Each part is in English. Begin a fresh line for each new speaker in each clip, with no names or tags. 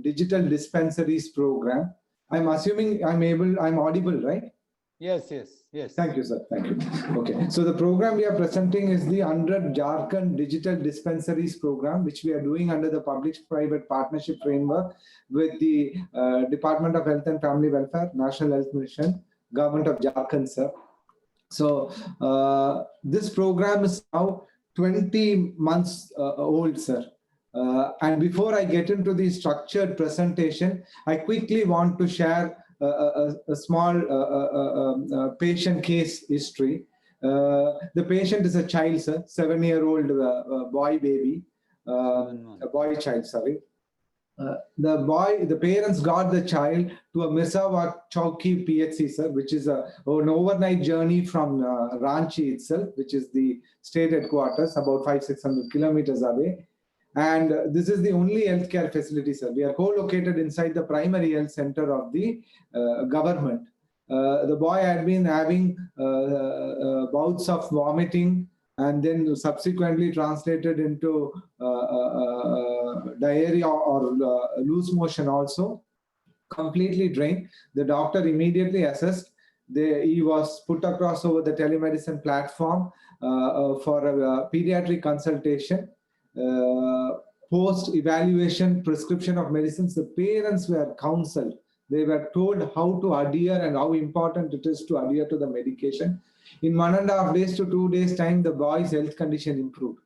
digital dispensaries program. I'm assuming I'm audible, right?
Yes, yes, yes.
Thank you, sir. Thank you. Okay. So the program we are presenting is the 100 Jharkhand Digital Dispensaries program, which we are doing under the public-private partnership framework with the Department of Health and Family Welfare, National Health Mission, Government of Jharkhand, sir. So this program is now 20 months old, sir. And before I get into the structured presentation, I quickly want to share a small patient case history. The patient is a child, sir, 7-year-old boy baby, a boy child, sorry. The parents got the child to a Mirsawat Chowki PHC, sir, which is an overnight journey from Ranchi itself, which is the state headquarters, about 500-600 kilometers away. And this is the only healthcare facility, sir. We are co-located inside the primary health center of the government. The boy had been having bouts of vomiting and then subsequently translated into diarrhea or loose motion also, completely drained. The doctor immediately assessed. He was put across over the telemedicine platform for a pediatric consultation. Post-evaluation prescription of medicines, the parents were counseled. They were told how to adhere and how important it is to adhere to the medication. In 1.5 days to 2 days time, the boy's health condition improved.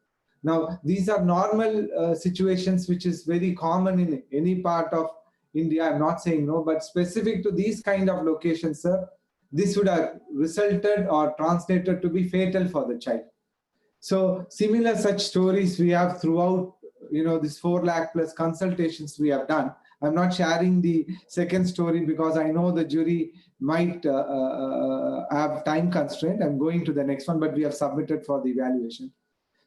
Now, these are normal situations which is very common in any part of India. I'm not saying no, but specific to these kind of locations, sir, this would have resulted or translated to be fatal for the child. So similar such stories we have throughout, this 4 lakh plus consultations we have done. I'm not sharing the second story because I know the jury might have time constraint. I'm going to the next one, but we have submitted for the evaluation.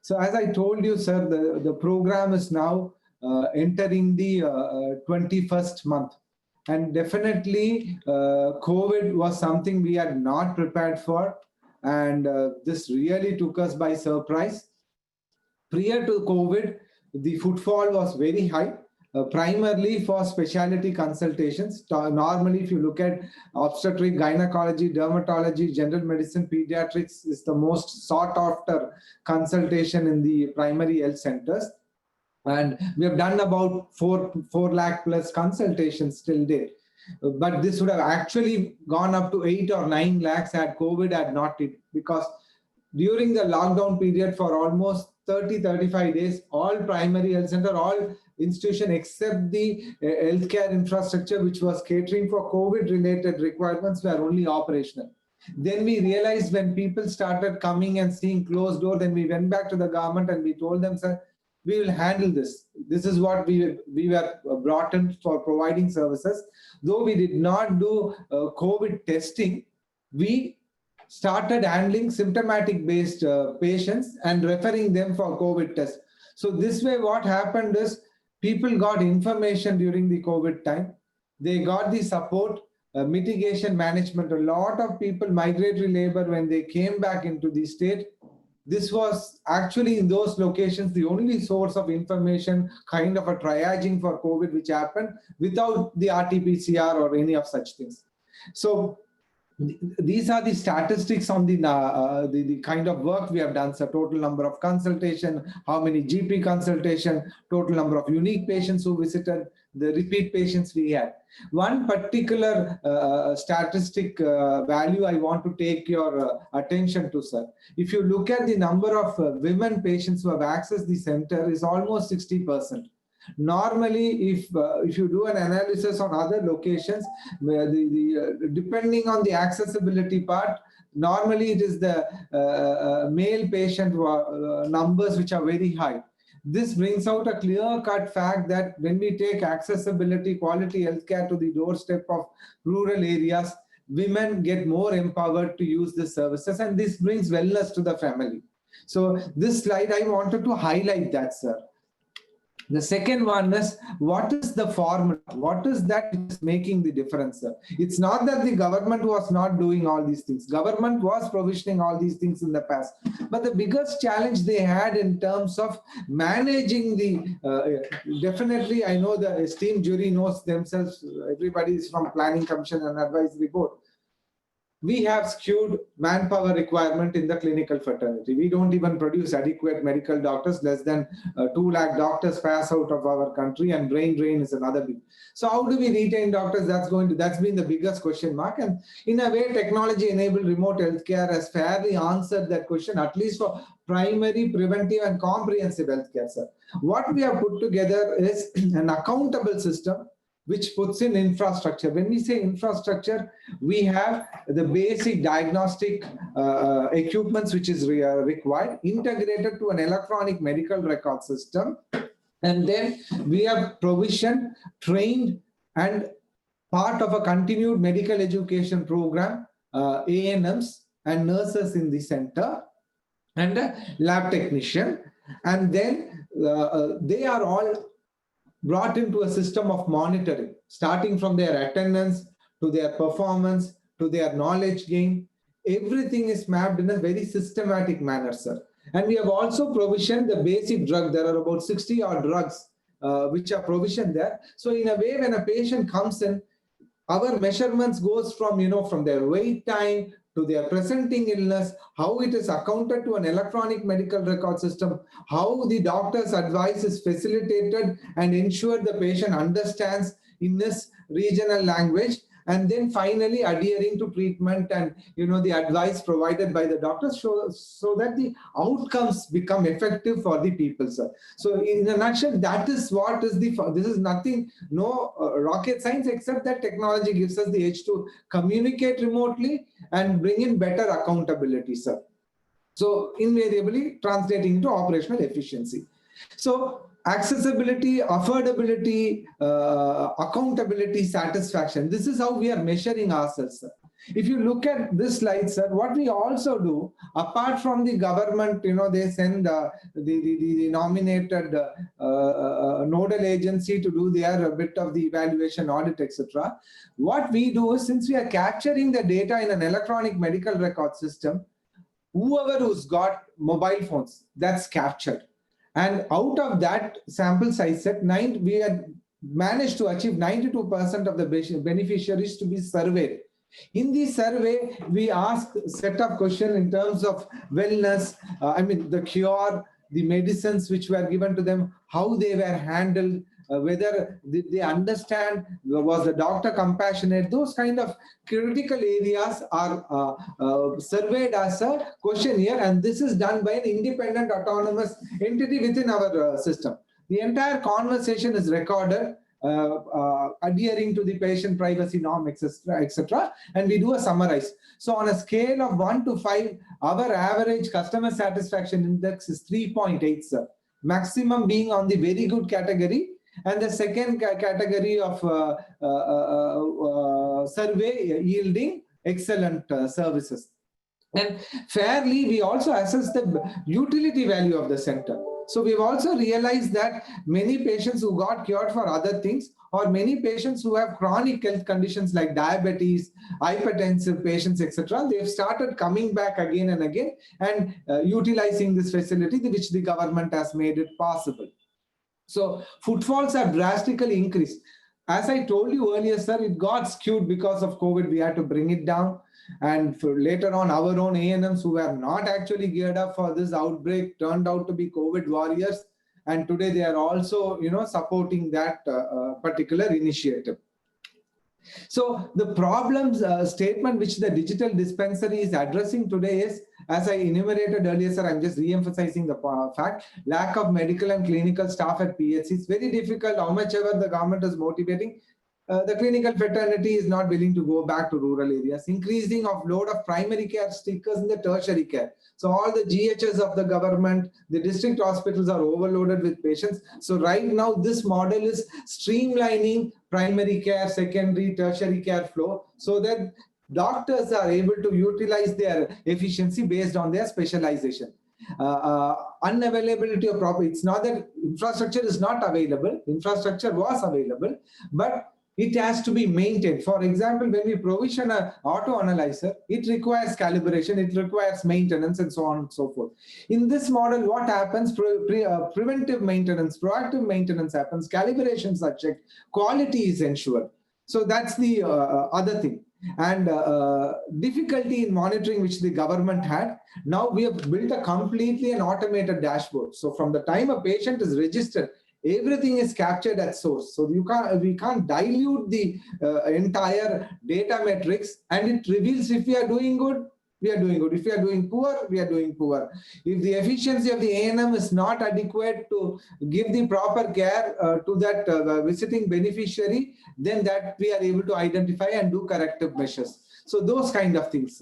So as I told you, sir, the program is now entering the 21st month. And definitely COVID was something we had not prepared for. And this really took us by surprise. Prior to COVID, the footfall was very high, primarily for specialty consultations. Normally, if you look at obstetric, gynecology, dermatology, general medicine, pediatrics is the most sought after consultation in the primary health centers. And we have done about 4 lakh plus consultations till date. But this would have actually gone up to 8 or 9 lakhs had COVID had not hit, because during the lockdown period for almost 30-35 days, all primary health center, all institution except the healthcare infrastructure which was catering for COVID related requirements were only operational. Then we realized when people started coming and seeing closed door, then we went back to the government and we told them, sir, we will handle this. This is what we were brought in for providing services. Though we did not do COVID testing, we started handling symptomatic based patients and referring them for COVID tests. So this way what happened is people got information during the COVID time. They got the support, mitigation management. A lot of people, migratory labor, when they came back into the state, this was actually in those locations the only source of information, kind of a triaging for COVID which happened without the RT-PCR or any of such things. So these are the statistics on the kind of work we have done. So total number of consultation, how many GP consultation, total number of unique patients who visited, the repeat patients we had. One particular statistic value I want to take your attention to, sir. If you look at the number of women patients who have accessed the center is almost 60%. Normally, if you do an analysis on other locations, where depending on the accessibility part, normally it is the male patient numbers which are very high. This brings out a clear-cut fact that when we take accessibility, quality healthcare to the doorstep of rural areas, women get more empowered to use the services, and this brings wellness to the family. So this slide, I wanted to highlight that, sir. The second one is, what is the formula? What is that which is making the difference, sir? It's not that the government was not doing all these things. Government was provisioning all these things in the past. But the biggest challenge they had in terms of managing definitely, I know the esteemed jury knows themselves, everybody is from Planning Commission and Advisory Board. We have skewed manpower requirement in the clinical fraternity. We don't even produce adequate medical doctors. Less than 2 lakh doctors pass out of our country, and brain drain is another big. So how do we retain doctors? That's been the biggest question mark. And in a way, technology-enabled remote healthcare has fairly answered that question, at least for primary, preventive, and comprehensive healthcare, sir. What we have put together is an accountable system which puts in infrastructure. When we say infrastructure, we have the basic diagnostic equipments which is required, integrated to an electronic medical record system. And then we have provision, trained, and part of a continued medical education program, ANMs and nurses in the center, and a lab technician. And then they are all brought into a system of monitoring, starting from their attendance to their performance to their knowledge gain. Everything is mapped in a very systematic manner, sir. And we have also provisioned the basic drug. There are about 60 odd drugs which are provisioned there. So in a way, when a patient comes in, our measurements goes from, from their wait time to their presenting illness, how it is accounted to an electronic medical record system, how the doctor's advice is facilitated and ensure the patient understands in this regional language, and then finally adhering to treatment and the advice provided by the doctors, so that the outcomes become effective for the people, sir. So in a nutshell, that is what is this is nothing, no rocket science, except that technology gives us the edge to communicate remotely and bring in better accountability, sir. So invariably translating into operational efficiency. So accessibility, affordability, accountability, satisfaction. This is how we are measuring ourselves, sir. If you look at this slide, sir, what we also do, apart from the government, they send the nominated nodal agency to do their bit of the evaluation, audit, etc. What we do is, since we are capturing the data in an electronic medical record system, whoever who's got mobile phones, that's captured. And out of that sample size set, we had managed to achieve 92% of the beneficiaries to be surveyed. In the survey, we ask a set of questions in terms of wellness, the cure, the medicines which were given to them, how they were handled, whether they understand, was the doctor compassionate. Those kind of critical areas are surveyed as a questionnaire, and this is done by an independent autonomous entity within our system. The entire conversation is recorded, adhering to the patient privacy norm, etc. And we do a summarize. So on a scale of 1 to 5, our average customer satisfaction index is 3.8, sir. Maximum being on the very good category, and the second category of survey yielding excellent services. And fairly, we also assess the utility value of the center. So we've also realized that many patients who got cured for other things, or many patients who have chronic health conditions like diabetes, hypertensive patients, etc., they've started coming back again and again and utilizing this facility, which the government has made it possible. So footfalls have drastically increased. As I told you earlier, sir, it got skewed because of COVID. We had to bring it down. And for later on, our own ANMs who were not actually geared up for this outbreak turned out to be COVID warriors. And today they are also, supporting that particular initiative. So the problems statement which the digital dispensary is addressing today is, as I enumerated earlier, sir, I'm just re-emphasizing the fact, lack of medical and clinical staff at PHC. It's very difficult, how much ever the government is motivating. The clinical fraternity is not willing to go back to rural areas. Increasing of load of primary care stickers in the tertiary care. So all the GHs of the government, the district hospitals are overloaded with patients. So right now, this model is streamlining primary care, secondary, tertiary care flow, so that doctors are able to utilize their efficiency based on their specialization. unavailability of proper. It's not that infrastructure is not available. Infrastructure was available, but it has to be maintained. For example, when we provision an auto analyzer, it requires calibration, it requires maintenance, and so on and so forth. In this model, what happens? Preventive maintenance, proactive maintenance happens, calibrations are checked, quality is ensured. So that's the other thing. And difficulty in monitoring which the government had. Now we have built a completely an automated dashboard. So from the time a patient is registered, everything is captured at source. So we can't dilute the entire data metrics, and it reveals if we are doing good, we are doing good. If we are doing poor, we are doing poor. If the efficiency of the A&M is not adequate to give the proper care to that visiting beneficiary, then that we are able to identify and do corrective measures. So those kind of things.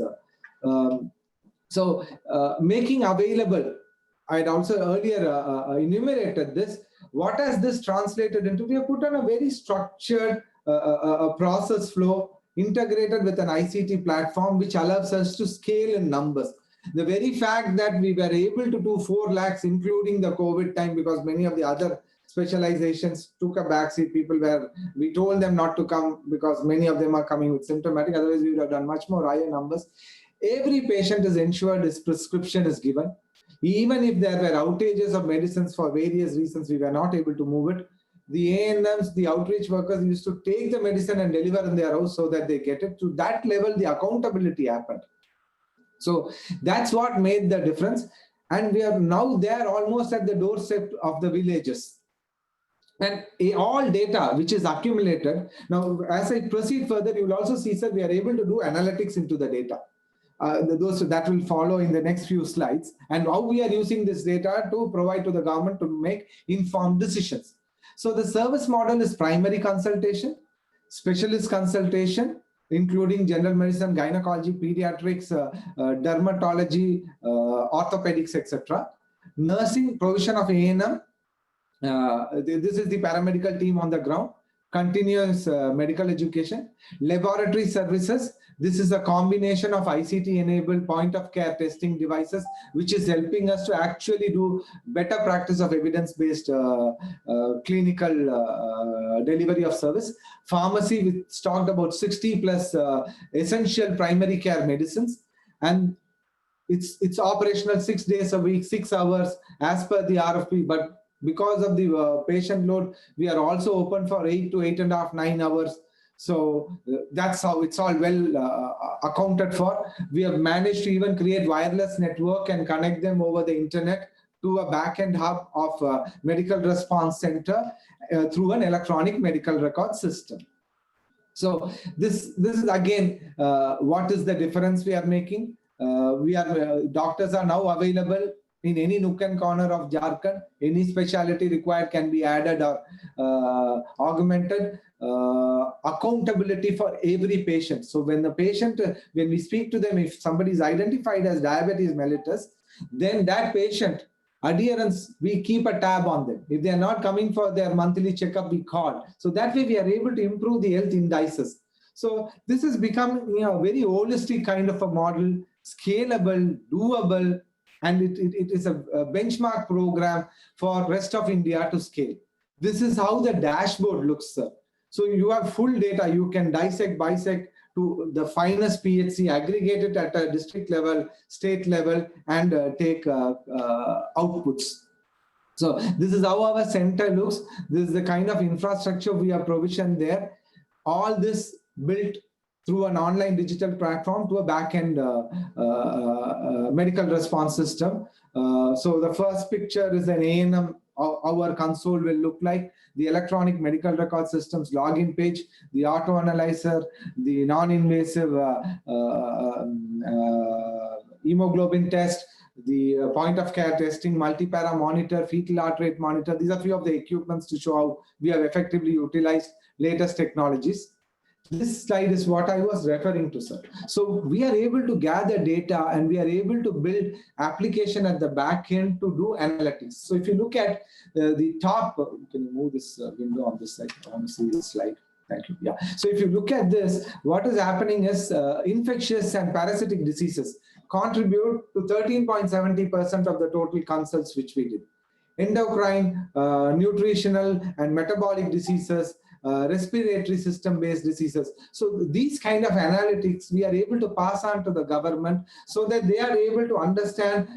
Making available, I had also earlier enumerated this. What has this translated into? We have put on a very structured process flow integrated with an ICT platform, which allows us to scale in numbers. The very fact that we were able to do 4 lakhs, including the COVID time, because many of the other specializations took a backseat. We told them not to come because many of them are coming with symptomatic. Otherwise, we would have done much more higher numbers. Every patient is ensured his prescription is given. Even if there were outages of medicines for various reasons, we were not able to move it. The A&Ms, the outreach workers used to take the medicine and deliver in their house so that they get it. To that level, the accountability happened. So that's what made the difference. And we are now there almost at the doorstep of the villages. And all data which is accumulated. Now, as I proceed further, you will also see, sir, we are able to do analytics into the data. Those that will follow in the next few slides, and how we are using this data to provide to the government to make informed decisions. So the service model is primary consultation, specialist consultation, including general medicine, gynecology, pediatrics, dermatology, orthopedics, etc. Nursing, provision of A&M. This is the paramedical team on the ground. Continuous medical education. Laboratory services. This is a combination of ICT-enabled point-of-care testing devices, which is helping us to actually do better practice of evidence-based clinical delivery of service. Pharmacy, we talked about 60 plus essential primary care medicines, and it's operational 6 days a week, 6 hours as per the RFP. But because of the patient load, we are also open for 8 to 8.5, 9 hours. So that's how it's all well accounted for. We have managed to even create wireless network and connect them over the internet to a back-end hub of medical response center through an electronic medical record system. So this is again, what is the difference we are making? Doctors are now available in any nook and corner of Jharkhand. Any specialty required can be added or augmented. Accountability for every patient. So when the patient, when we speak to them, if somebody is identified as diabetes mellitus, then that patient adherence, we keep a tab on them. If they are not coming for their monthly checkup, we call. So that way we are able to improve the health indices. So this has become a very holistic kind of a model, scalable, doable, and it is a benchmark program for rest of India to scale. This is how the dashboard looks, sir. So you have full data. You can dissect, bisect to the finest PHC, aggregate it at a district level, state level, and take outputs. So this is how our center looks. This is the kind of infrastructure we have provisioned there. All this built through an online digital platform to a back-end medical response system. So the first picture is an A&M. Our console will look like the electronic medical record systems login page, the auto analyzer, the non-invasive hemoglobin test, the point of care testing, multi-para monitor, fetal heart rate monitor. These are few of the equipments to show how we have effectively utilized latest technologies. This slide is what I was referring to, sir. So we are able to gather data and we are able to build application at the back end to do analytics. So if you look at the top, can you move this window on this side? I want to see this slide. Thank you. Yeah. So if you look at this, what is happening is infectious and parasitic diseases contribute to 13.70% of the total consults which we did. Endocrine, nutritional and metabolic diseases, respiratory system based diseases. So these kind of analytics we are able to pass on to the government so that they are able to understand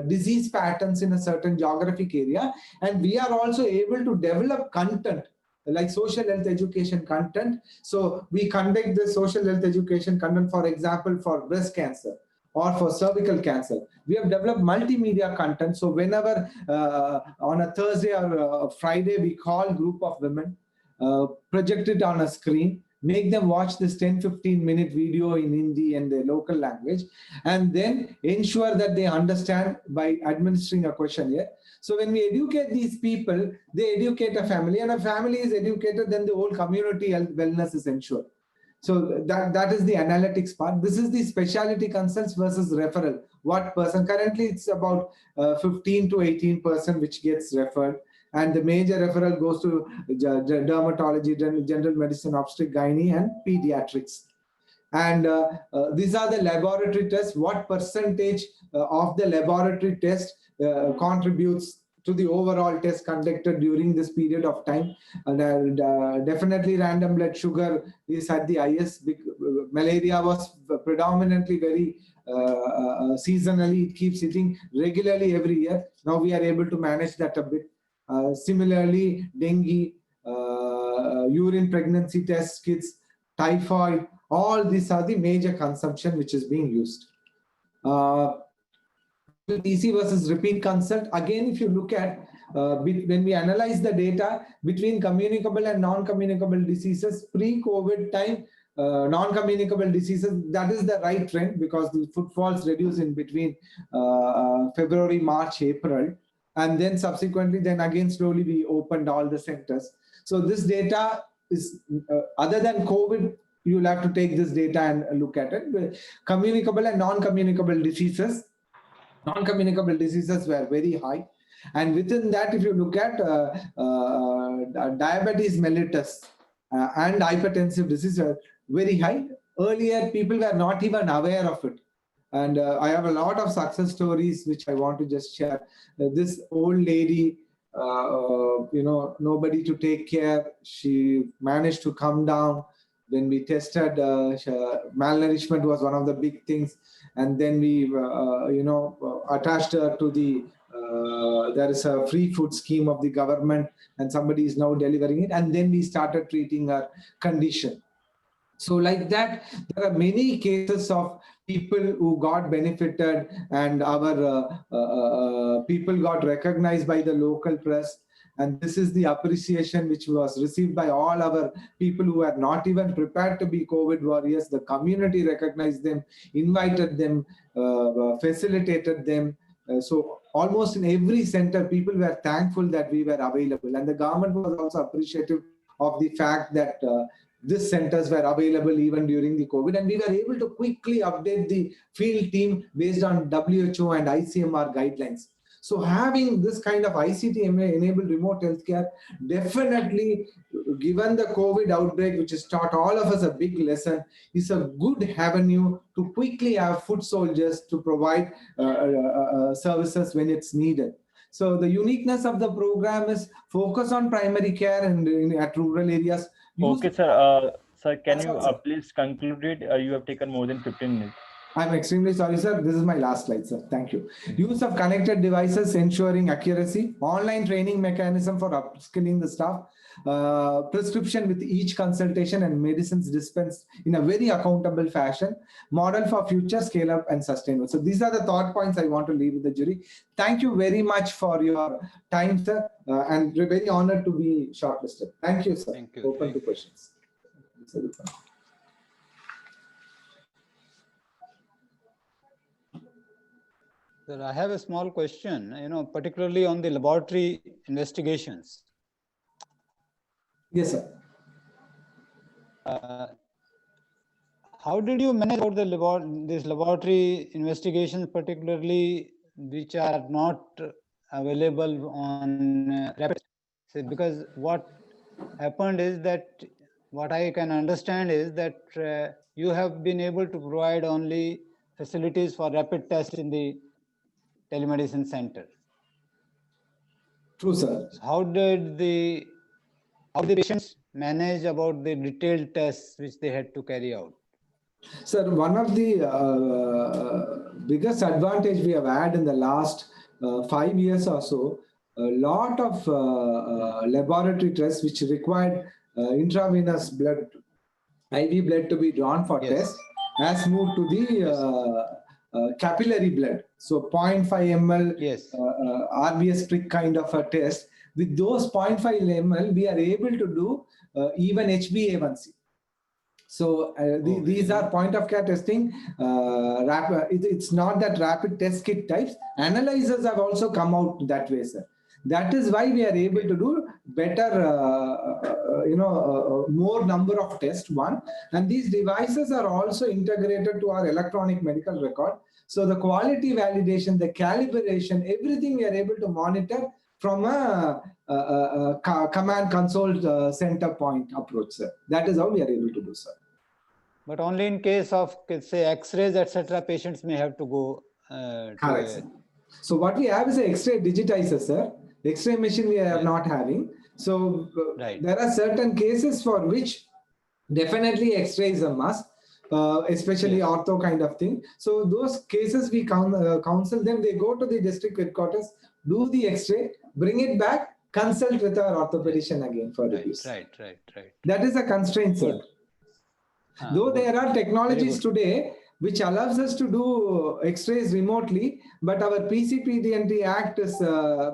disease patterns in a certain geographic area. And we are also able to develop content like social health education content. So we conduct the social health education content, for example, for breast cancer or for cervical cancer. We have developed multimedia content. So whenever on a Thursday or Friday, we call a group of women, project it on a screen, make them watch this 10-15 minute video in Hindi and their local language, and then ensure that they understand by administering a questionnaire. So when we educate these people, they educate a family, and a family is educated, then the whole community health wellness is ensured. So that is the analytics part. This is the specialty consults versus referral. What person? Currently, it's about 15 to 18% which gets referred. And the major referral goes to dermatology, general medicine, obstetric, gynae, and pediatrics. And these are the laboratory tests. What percentage of the laboratory test contributes to the overall test conducted during this period of time? And definitely random blood sugar is at the highest. Malaria was predominantly very seasonally. It keeps hitting regularly every year. Now we are able to manage that a bit. Similarly, dengue, urine pregnancy test kits, typhoid, all these are the major consumption which is being used. DC versus repeat consult. Again, if you look at when we analyze the data between communicable and non-communicable diseases, pre-COVID time, non-communicable diseases, that is the right trend because the footfalls reduce in between February, March, April. And then subsequently, then again, slowly we opened all the centers. So this data is, other than COVID, you'll have to take this data and look at it. Communicable and non-communicable diseases were very high. And within that, if you look at diabetes mellitus and hypertensive disease are very high. Earlier, people were not even aware of it. And I have a lot of success stories which I want to just share. This old lady, nobody to take care. She managed to come down. When we tested, malnourishment was one of the big things. And then we, attached her to the, there is a free food scheme of the government and somebody is now delivering it. And then we started treating her condition. So like that, there are many cases of people who got benefited and our people got recognized by the local press. And this is the appreciation which was received by all our people who are not even prepared to be COVID warriors. The community recognized them, invited them, facilitated them. So almost in every center, people were thankful that we were available. And the government was also appreciative of the fact that these centers were available even during the COVID, and we were able to quickly update the field team based on WHO and ICMR guidelines. So having this kind of ICT-enabled remote healthcare, definitely, given the COVID outbreak, which has taught all of us a big lesson, is a good avenue to quickly have foot soldiers to provide services when it's needed. So the uniqueness of the program is focus on primary care and at rural areas.
Okay, sir. Sir, can you please conclude it? You have taken more than 15 minutes.
I'm extremely sorry, sir. This is my last slide, sir. Thank you. Use of connected devices ensuring accuracy, online training mechanism for upskilling the staff, prescription with each consultation and medicines dispensed in a very accountable fashion, model for future scale up and sustainable. So these are the thought points I want to leave with the jury. Thank you very much for your time, sir, and we're very honored to be shortlisted. Thank you, sir.
Thank you.
Open to questions.
Sir, I have a small question, particularly on the laboratory investigations.
Yes, sir.
How did you manage about these laboratory investigations, particularly which are not available on rapid? Because what happened is that what I can understand is that you have been able to provide only facilities for rapid tests in the telemedicine center.
True, sir.
So how did the patients manage about the detailed tests which they had to carry out?
Sir, one of the biggest advantage we have had in the last 5 years or so, a lot of laboratory tests which required intravenous blood, IV blood to be drawn for
Yes.
test, has moved to the capillary blood. So 0.5 ml
Yes.
RBS prick kind of a test. With those 0.5 ml, we are able to do even HbA1c. So these are point of care testing. It's not that rapid test kit types. Analyzers have also come out that way, sir. That is why we are able to do better, more number of tests, one. And these devices are also integrated to our electronic medical record. So the quality validation, the calibration, everything we are able to monitor from a command console center point approach, sir. That is how we are able to do, sir.
But only in case of, say, X-rays, etc., patients may have to go.
Correct, sir. So what we have is an X-ray digitizer, sir. X-ray machine we are not having. So there are certain cases for which definitely X-ray is a must, especially ortho kind of thing. So those cases we counsel them. They go to the district headquarters, do the X-ray, bring it back, consult with our orthopedician again for reviews.
Right.
That is a constraint, sir. Though there are technologies today which allows us to do X-rays remotely, but our PCPD&T Act is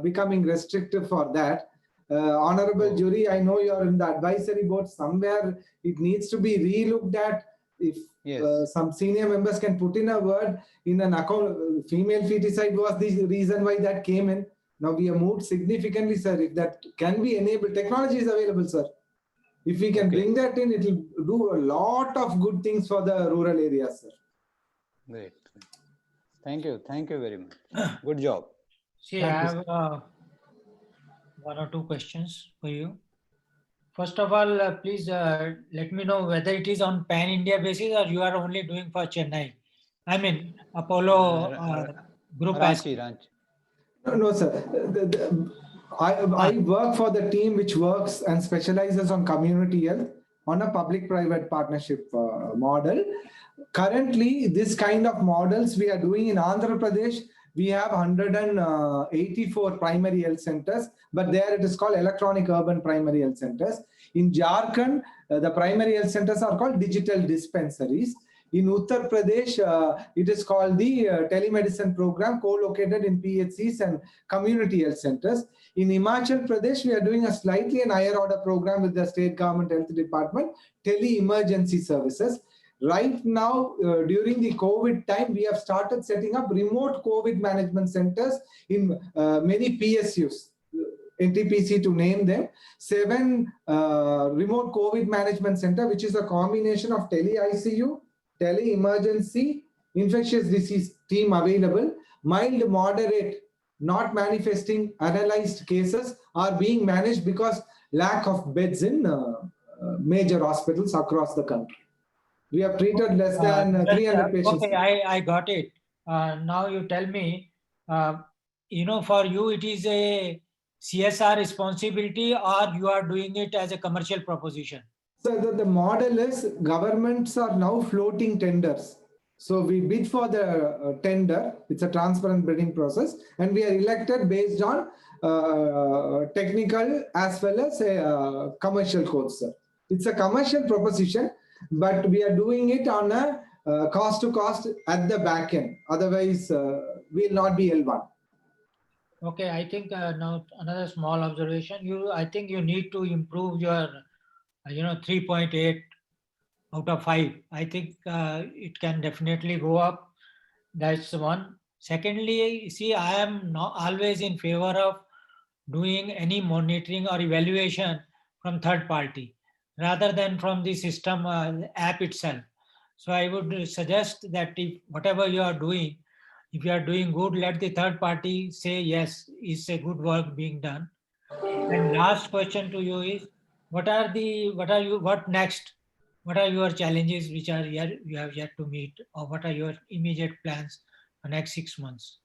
becoming restrictive for that. Honorable jury, I know you are in the advisory board. Somewhere it needs to be re-looked at. If some senior members can put in a word in an account, female feticide was the reason why that came in. Now we have moved significantly, sir. If that can be enabled, technology is available, sir. If we can bring that in, it will do a lot of good things for the rural areas, sir.
Great. Thank you very much. Good job.
See, I have one or two questions for you. First of all, please let me know whether it is on pan-India basis or you are only doing for Chennai. I mean, Apollo group.
Ranchi.
No, sir. I work for the team which works and specializes on community health on a public-private partnership model. Currently, this kind of models we are doing in Andhra Pradesh. We have 184 primary health centers, but there it is called electronic urban primary health centers. In Jharkhand, the primary health centers are called digital dispensaries. In Uttar Pradesh, it is called the telemedicine program co-located in PHCs and community health centers. In Himachal Pradesh, we are doing a slightly an higher order program with the state government health department, tele-emergency services. Right now, during the COVID time, we have started setting up remote COVID management centers in many PSUs, NTPC to name them. 7 remote COVID management center, which is a combination of tele-ICU, tele-emergency, infectious disease team available, mild, moderate, not manifesting, analyzed cases are being managed because lack of beds in major hospitals across the country. We have treated less than 300 patients.
Okay, I got it. Now you tell me, for you it is a CSR responsibility or you are doing it as a commercial proposition?
So the model is governments are now floating tenders. So we bid for the tender. It's a transparent bidding process, and we are elected based on technical as well as a commercial codes, sir. It's a commercial proposition, but we are doing it on a cost to cost at the back end. Otherwise, we will not be L1.
Okay, I think now another small observation. I think you need to improve your 3.8 out of 5. I think it can definitely go up. That's one. Secondly, see, I am not always in favor of doing any monitoring or evaluation from third party rather than from the system app itself. So I would suggest that if whatever you are doing, if you are doing good, let the third party say yes, is a good work being done. And last question to you is, what next? what are your challenges which are yet you have yet to meet, or what are your immediate plans for next 6 months?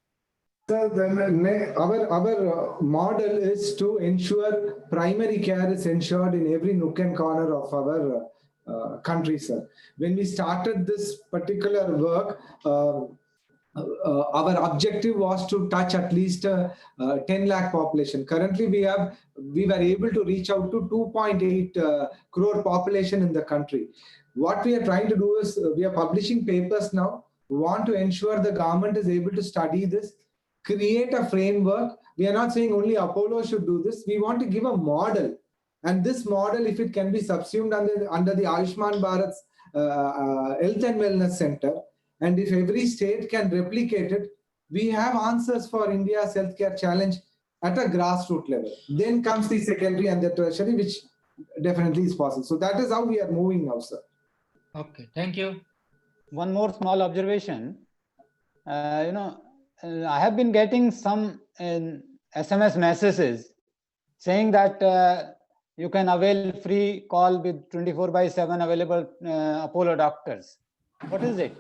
So our model is to ensure primary care is ensured in every nook and corner of our country, sir. When we started this particular work, our objective was to touch at least 10 lakh population. Currently, we were able to reach out to 2.8 crore population in the country. What we are trying to do is we are publishing papers now. We want to ensure the government is able to study this, create a framework. We are not saying only Apollo should do this. We want to give a model. And this model, if it can be subsumed under the Ayushman Bharat's Health and Wellness Center, and if every state can replicate it, we have answers for India's healthcare challenge at a grassroots level. Then comes the secondary and the tertiary, which definitely is possible. So that is how we are moving now, sir.
Okay, thank you.
One more small observation. I have been getting some SMS messages saying that you can avail free call with 24/7 available Apollo doctors. What is it?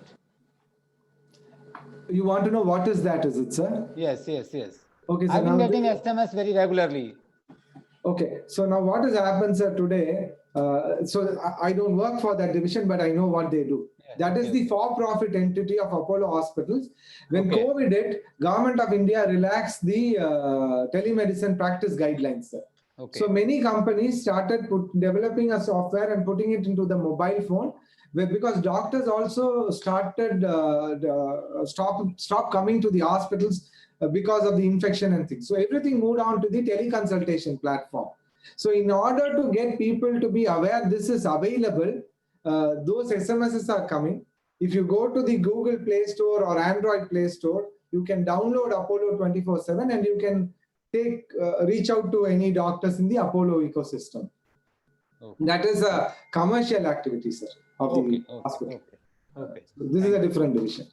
You want to know what is that, is it, sir?
Yes.
Okay, so
I've been
now
getting SMS very regularly.
Okay, so now what has happened, sir, today? So I don't work for that division, but I know what they do.
Yes,
That is
yes.
the for-profit entity of Apollo Hospitals. When
Okay.
COVID hit, Government of India relaxed the telemedicine practice guidelines, sir.
Okay.
So many companies started developing a software and putting it into the mobile phone, because doctors also started stop coming to the hospitals because of the infection and things. So everything moved on to the teleconsultation platform. So in order to get people to be aware this is available, those SMSs are coming. If you go to the Google Play Store or Android Play Store, you can download Apollo 24/7 and you can reach out to any doctors in the Apollo ecosystem.
Okay.
That is a commercial activity, sir, of the hospital.
Okay.
So this is a different division.